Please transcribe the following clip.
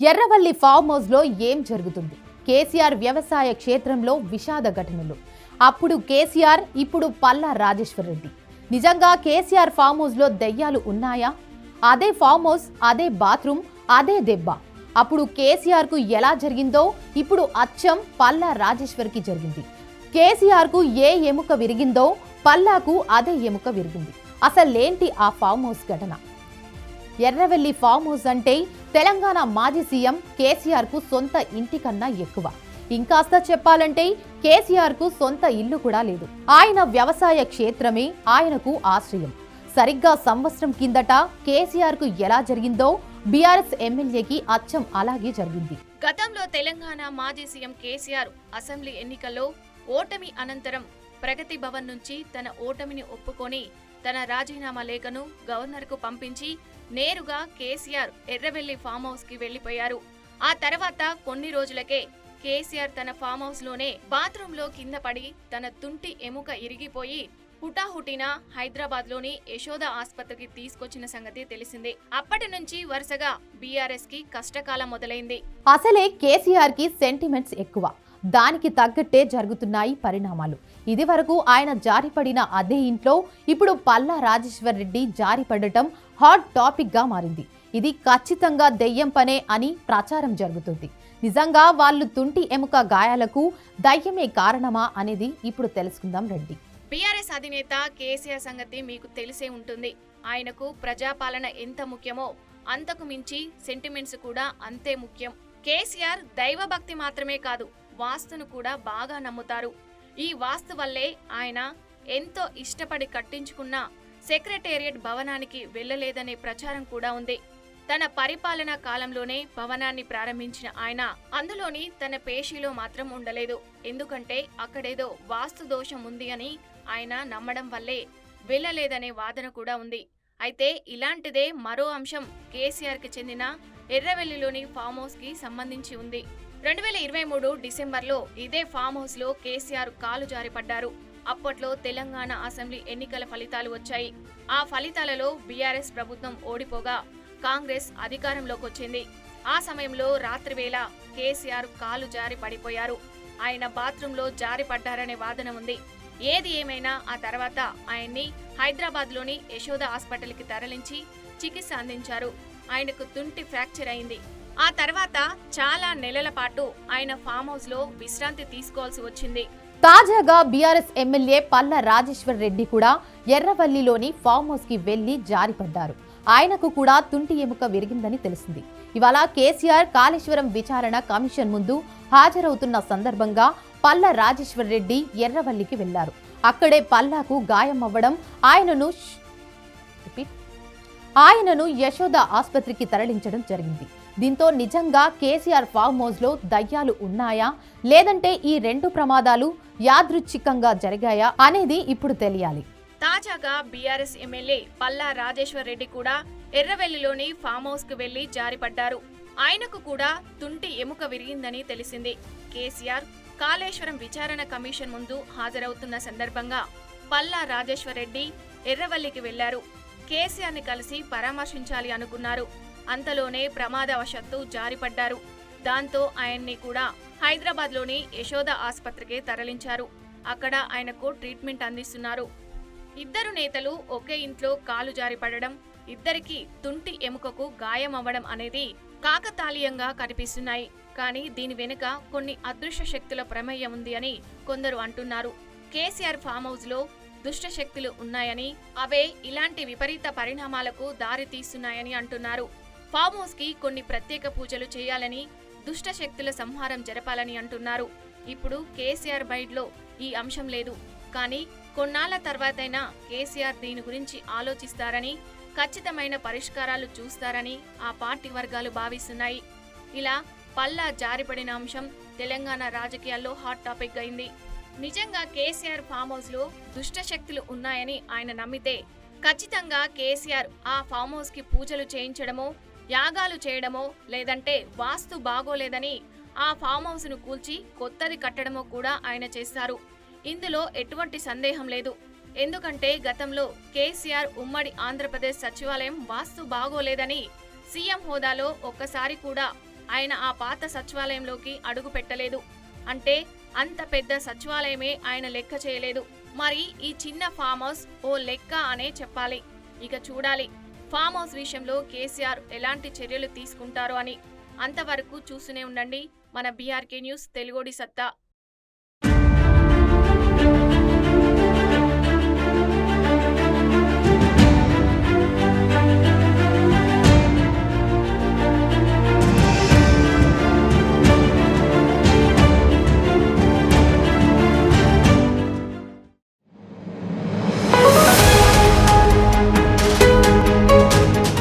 Erravalli farm house లో ఏం జరుగుతుంది? కేసీఆర్ వ్యవసాయ క్షేత్రంలో విషాద ఘటనలు. అప్పుడు కేసీఆర్, ఇప్పుడు పల్లా రాజేశ్వర్ రెడ్డి. నిజంగా కేసీఆర్ ఫామ్ హౌస్ లో దెయ్యాలు ఉన్నాయా? అదే ఫామ్ హౌస్, అదే బాత్రూమ్, అదే దెబ్బ. అప్పుడు కేసీఆర్ కు ఎలా జరిగిందో ఇప్పుడు అచ్చం పల్లా రాజేశ్వర్ కి జరిగింది. కేసీఆర్ కు ఏ ఎముక విరిగిందో పల్లాకు అదే ఎముక విరిగింది. అసలేంటి ఆ ఫామ్ హౌస్ ఘటన? ఎర్రవెల్లి ఫామ్ హౌస్ అంటే తెలంగాణ మాజీ సీఎం కేసీఆర్ కు సొంత ఇంటి కన్నా ఎక్కువ. ఇంకాస్త చెప్పాలంటే కేసీఆర్ కు సొంత ఇల్లు కూడా లేదు. ఆయన వ్యవసాయ క్షేత్రమే ఆయనకు ఆశ్రయం. సరిగ్గా సంవత్సరం కిందట కేసీఆర్ కు ఎలా జరిగిందో బీఆర్ఎస్ ఎమ్మెల్యేకి అచ్చం అలాగే జరిగింది. గతంలో తెలంగాణ మాజీ సీఎం కేసీఆర్ అసెంబ్లీ ఎన్నికల్లో ఓటమి అనంతరం ప్రగతి భవన్ నుంచి తన ఓటమిని ఒప్పుకొని తన రాజీనామా లేఖను గవర్నర్కు పంపించి నేరుగా కేసీఆర్ ఎర్రవెల్లి ఫామ్ హౌస్ కి వెళ్లిపోయారు. ఆ తర్వాత కొన్ని రోజులకే కేసీఆర్ తన ఫామ్ హౌస్ లోనే బాత్రూమ్ లో కింద పడి తన తుంటి ఎముక ఇరిగిపోయి హుటాహుటిన హైదరాబాద్ లోని యశోద ఆసుపత్రికి తీసుకొచ్చిన సంగతి తెలిసిందే. అప్పటి నుంచి వరుసగా బీఆర్ఎస్ కి కష్టకాలం మొదలైంది. అసలే కేసీఆర్ కి సెంటిమెంట్స్ ఎక్కువ. దానికి తగ్గట్టే జరుగుతున్నాయి పరిణామాలు. ఇది వరకు ఆయన జారిపడిన అదే ఇంట్లో ఇప్పుడు పల్లా రాజేశ్వర్ రెడ్డి జారిపడటం హాట్ టాపిక్ గా మారింది. ఇది ఖచ్చితంగా దెయ్యం పనే అని ప్రచారం జరుగుతుంది. నిజంగా వాళ్ళు తుంటి ఎముక గాయాలకు దయ్యమే కారణమా అనేది ఇప్పుడు తెలుసుకుందాం రండి. బీఆర్ఎస్ అధినేత కేసీఆర్ సంగతి మీకు తెలిసే ఉంటుంది. ఆయనకు ప్రజాపాలన ఎంత ముఖ్యమో అంతకు మించి సెంటిమెంట్స్ కూడా అంతే ముఖ్యం. కేసీఆర్ దైవభక్తి మాత్రమే కాదు, వాస్తును కూడా బాగా నమ్ముతారు. ఈ వాస్తు వల్లే ఆయన ఎంతో ఇష్టపడి కట్టించుకున్న సెక్రటేరియట్ భవనానికి వెళ్లలేదనే ప్రచారం కూడా ఉంది. తన పరిపాలనా కాలంలోనే భవనాన్ని ప్రారంభించిన ఆయన అందులోని తన పేషీలో మాత్రం ఉండలేదు. ఎందుకంటే అక్కడేదో వాస్తు దోషం ఉంది అని ఆయన నమ్మడం వల్లే వెళ్లలేదనే వాదన కూడా ఉంది. అయితే ఇలాంటిదే మరో అంశం కేసీఆర్ కి చెందిన ఎర్రవెల్లిలోని ఫామ్ హౌస్ కి సంబంధించి ఉంది. 2023 డిసెంబర్లో ఇదే ఫామ్ హౌస్ లో కేసీఆర్ కాలు జారిపడ్డారు. అప్పట్లో తెలంగాణ అసెంబ్లీ ఎన్నికల ఫలితాలు వచ్చాయి. ఆ ఫలితాలలో బీఆర్ఎస్ ప్రభుత్వం ఓడిపోగా కాంగ్రెస్ అధికారంలోకి వచ్చింది. ఆ సమయంలో రాత్రివేళ కేసీఆర్ కాలు జారి పడిపోయారు. ఆయన బాత్రూంలో జారి పడ్డారనే వాదన ఉంది. ఏది ఏమైనా ఆ తర్వాత ఆయన్ని హైదరాబాద్ లోని యశోద హాస్పిటల్ కి తరలించి చికిత్స అందించారు. ఆయనకు తుంటి ఫ్రాక్చర్ అయింది. ఆ తర్వాత చాలా నెలల పాటు ఆయన ఫామ్ హౌస్ లో విశ్రాంతి తీసుకోవాల్సి వచ్చింది. తాజాగా బీఆర్ఎస్ ఎమ్మెల్యే పల్లా రాజేశ్వర్ రెడ్డి కూడా ఎర్రవల్లిలోని ఫామ్ హౌస్ కి వెళ్లి జారిపడ్డారు. ఆయనకు కూడా తుంటి ఎముక విరిగిందని తెలిసింది. ఇవాళ కేసీఆర్ కాళేశ్వరం విచారణ కమిషన్ ముందు హాజరవుతున్న సందర్భంగా పల్లా రాజేశ్వర్ రెడ్డి ఎర్రవల్లికి వెళ్లారు. అక్కడే పల్లాకు గాయం అవ్వడం ఆయనను యశోద ఆసుపత్రికి తరలించడం జరిగింది. దీంతో నిజంగా కేసీఆర్ ఫామ్ హౌస్ లో దయ్యాలు ఉన్నాయా, లేదంటే ఈ రెండు ప్రమాదాలు యాదృచ్ఛికంగా జరిగాయా అనేది ఇప్పుడు తెలియాలి. తాజాగా బీఆర్ఎస్ ఎమ్మెల్యే పల్లా రాజేశ్వర్ రెడ్డి కూడా ఎర్రవెల్లిలోని ఫామ్ హౌస్ కు వెళ్లి జారిపడ్డారు. ఆయనకు కూడా తుంటి ఎముక విరిగిందని తెలిసింది. కేసీఆర్ కాళేశ్వరం విచారణ కమిషన్ ముందు హాజరవుతున్న సందర్భంగా పల్లా రాజేశ్వర్ రెడ్డి ఎర్రవల్లికి వెళ్లారు. కేసీఆర్ ని కలిసి పరామర్శించాలి అనుకున్నారు. అంతలోనే ప్రమాదవశత్తు జారిపడ్డారు. దాంతో ఆయన్ని కూడా హైదరాబాద్ లోని యశోద ఆసుపత్రికి తరలించారు. అక్కడ ఆయనకు ట్రీట్మెంట్ అందిస్తున్నారు. ఇద్దరు నేతలు ఒకే ఇంట్లో కాలు జారిపడడం, ఇద్దరికి తుంటి ఎముకకు గాయం అవ్వడం అనేది కాకతాళీయంగా కనిపిస్తున్నాయి. కానీ దీని వెనుక కొన్ని అదృశ్య శక్తుల ప్రమేయం ఉంది అని కొందరు అంటున్నారు. కేసీఆర్ ఫామ్ హౌస్ లో దుష్ట శక్తులు ఉన్నాయని, అవే ఇలాంటి విపరీత పరిణామాలకు దారి తీస్తున్నాయని అంటున్నారు. ఫామ్ హౌస్ కి కొన్ని ప్రత్యేక పూజలు చేయాలని, దుష్ట శక్తుల సంహారం జరపాలని అంటున్నారు. ఇప్పుడు కేసీఆర్ మైండ్ లో ఈ అంశం లేదు. కానీ కొన్నాళ్ల తర్వాతైనా కేసీఆర్ దీని గురించి ఆలోచిస్తారని, ఖచ్చితమైన పరిష్కారాలు చూస్తారని ఆ పార్టీ వర్గాలు భావిస్తున్నాయి. ఇలా పల్లా జారిపడిన అంశం తెలంగాణ రాజకీయాల్లో హాట్ టాపిక్ అయింది. నిజంగా కేసీఆర్ ఫామ్ హౌస్ లో దుష్ట శక్తులు ఉన్నాయని ఆయన నమ్మితే ఖచ్చితంగా కేసీఆర్ ఆ ఫామ్ హౌస్ కి పూజలు చేయించడమో, యాగాలు చేయడమో, లేదంటే వాస్తు బాగోలేదని ఆ ఫామ్ హౌస్ ను కూల్చి కొత్తది కట్టడమో కూడా ఆయన చేస్తారు. ఇందులో ఎటువంటి సందేహం లేదు. ఎందుకంటే గతంలో కేసీఆర్ ఉమ్మడి ఆంధ్రప్రదేశ్ సచివాలయం వాస్తు బాగోలేదని సీఎం హోదాలో ఒక్కసారి కూడా ఆయన ఆ పాత సచివాలయంలోకి అడుగు పెట్టలేదు. అంటే అంత పెద్ద సచివాలయమే ఆయన లెక్క చేయలేదు. మరి ఈ చిన్న ఫామ్ హౌస్ ఓ లెక్క అనే చెప్పాలి. ఇక చూడాలి ఫామ్ హౌస్ విషయంలో కేసీఆర్ ఎలాంటి చర్యలు తీసుకుంటారో అని. అంతవరకు చూస్తూనే ఉండండి మన బీఆర్కే న్యూస్ తెలుగోడి సత్తా.